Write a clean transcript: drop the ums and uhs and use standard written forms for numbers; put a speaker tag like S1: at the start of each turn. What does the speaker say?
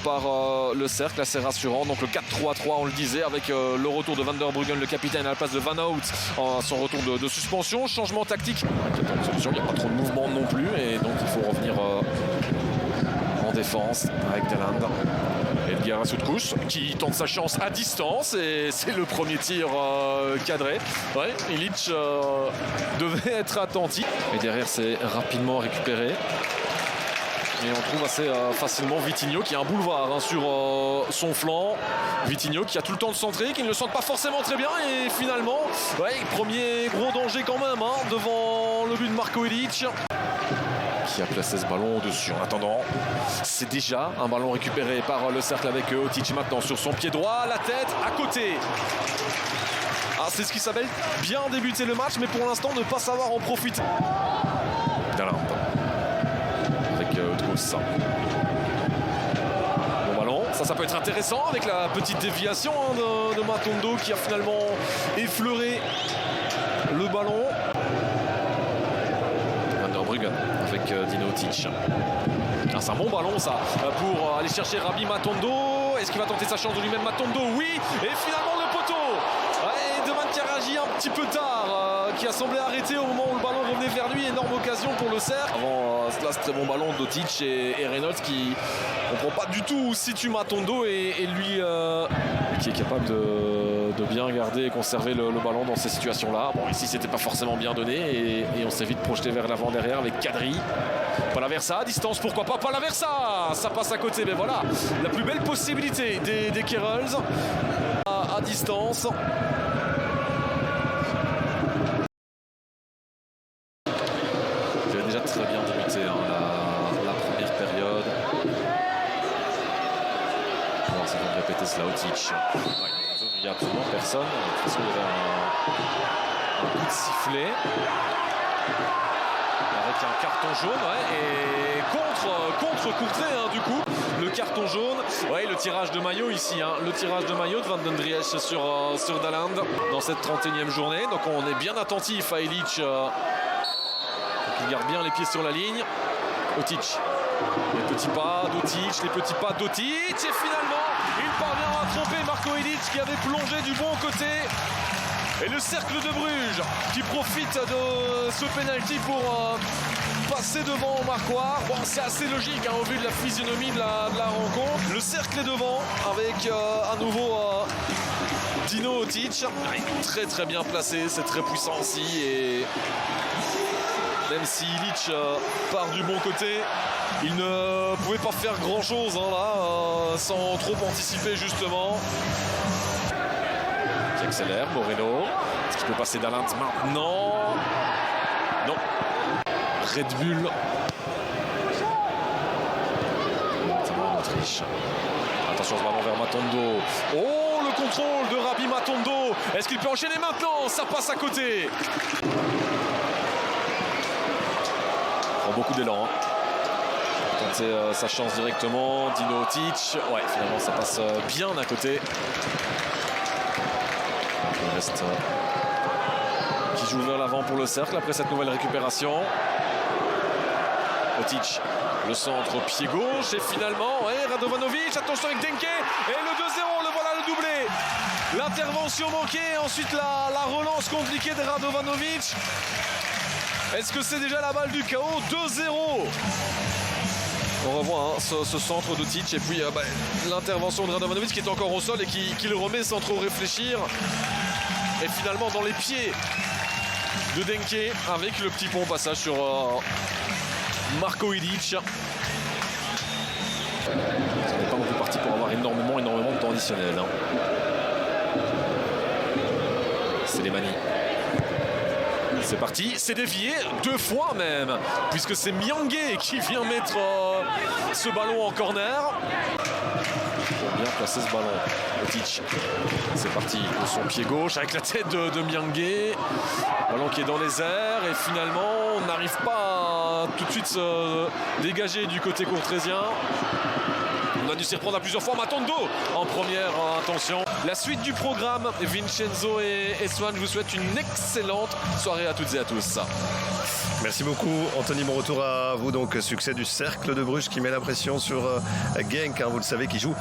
S1: par le cercle, assez rassurant. Donc le 4-3-3, on le disait, avec le retour de Van der Bruggen, le capitaine, à la place de Van Hout, son retour de suspension. Changement tactique. Il n'y a pas trop de mouvement non plus, et donc il faut revenir en défense avec Deland. Edgar Assoudkous qui tente sa chance à distance, et c'est le premier tir cadré. Ouais, Ilic devait être attentif. Et derrière, c'est rapidement récupéré. Et on trouve assez facilement Vitinho qui a un boulevard sur son flanc. Vitinho qui a tout le temps de centrer, qui ne le sent pas forcément très bien. Et finalement, ouais, premier gros danger quand même devant le but de Marko Ilic, qui a placé ce ballon au-dessus. En attendant, c'est déjà un ballon récupéré par le cercle avec Otic maintenant sur son pied droit, la tête à côté. Ah, c'est ce qui s'appelle bien débuter le match, mais pour l'instant ne pas savoir en profiter. Deland avec Oudkous. Bon ballon, ça peut être intéressant avec la petite déviation de Matondo qui a finalement effleuré le ballon. Avec Dino Otic. Ah, c'est un bon ballon ça pour aller chercher Rabi Matondo. Est-ce qu'il va tenter sa chance de lui-même, Matondo? Oui, et finalement le poteau. Ouais, Deman qui a réagi un petit peu tard, qui a semblé arrêter au moment où le ballon revenait vers lui. Énorme occasion pour le cercle. Avant cela, ce très bon ballon d'Otic et Reynolds qui ne comprend pas du tout où situe Matondo, et lui qui est capable de bien garder et conserver le ballon dans ces situations-là. Bon, ici, c'était pas forcément bien donné, et on s'est vite projeté vers l'avant derrière avec Kadri. Palaversa à distance, pourquoi pas Palaversa. Ça passe à côté, mais voilà, la plus belle possibilité des Kerels à distance. Il avait déjà très bien débuté la première période. Bon, ça va répéter Slaotic. Il n'y a absolument personne. De toute façon, il y avait un coup de sifflet avec un carton jaune, ouais, et contre Courtrai, du coup, le carton jaune. Ouais, le tirage de maillot ici, le tirage de maillot de Van den Driesch sur Deland dans cette 31e journée. Donc on est bien attentif à Ilic, il garde bien les pieds sur la ligne. Otic, les petits pas d'Otic, et finalement il parvient à tromper Marko Ilic qui avait plongé du bon côté. Et le cercle de Bruges qui profite de ce penalty pour passer devant au marquoir. Bon, c'est assez logique au vu de la physionomie de la rencontre. Le cercle est devant avec à nouveau Dino Otic. Très très bien placé, c'est très puissant aussi. Et même si Ilic part du bon côté, il ne pouvait pas faire grand chose là, sans trop anticiper justement. Qui accélère, Moreno. Est-ce qu'il peut passer Deland maintenant? Non. Red Bull. En Autriche. Attention, ce ballon vers Matondo. Oh, le contrôle de Rabi Matondo. Est-ce qu'il peut enchaîner maintenant? Ça passe à côté. Prend beaucoup d'élan. Tenter sa chance directement. Dino Otic. Ouais, finalement, ça passe bien à côté. Il reste qui joue vers l'avant pour le cercle après cette nouvelle récupération. Otic, le centre pied gauche, et finalement Radovanovic, attention avec Denke, et le 2-0, le voilà, le doublé. L'intervention manquée, ensuite la relance compliquée de Radovanovic. Est-ce que c'est déjà la balle du chaos? 2-0. On revoit ce centre d'Otic, et puis l'intervention de Radovanovic qui est encore au sol et qui le remet sans trop réfléchir. Et finalement dans les pieds de Denke avec le petit pont passage sur Marko Ilic. On n'est pas non plus parti pour avoir énormément de temps additionnel. C'est Slimani. C'est parti, c'est dévié 2 fois même, puisque c'est Miangué qui vient mettre ce ballon en corner. Pour bien placer ce ballon, Otic, c'est parti de son pied gauche avec la tête de Miangué. Ballon qui est dans les airs, et finalement on n'arrive pas à tout de suite se dégager du côté courtraisien. On a dû s'y reprendre à plusieurs fois. Matondo en première intention. La suite du programme, Vincenzo et Swan, je vous souhaite une excellente soirée à toutes et à tous.
S2: Merci beaucoup Anthony, mon retour à vous. Donc succès du Cercle de Bruges qui met la pression sur Genk, hein, vous le savez, qui joue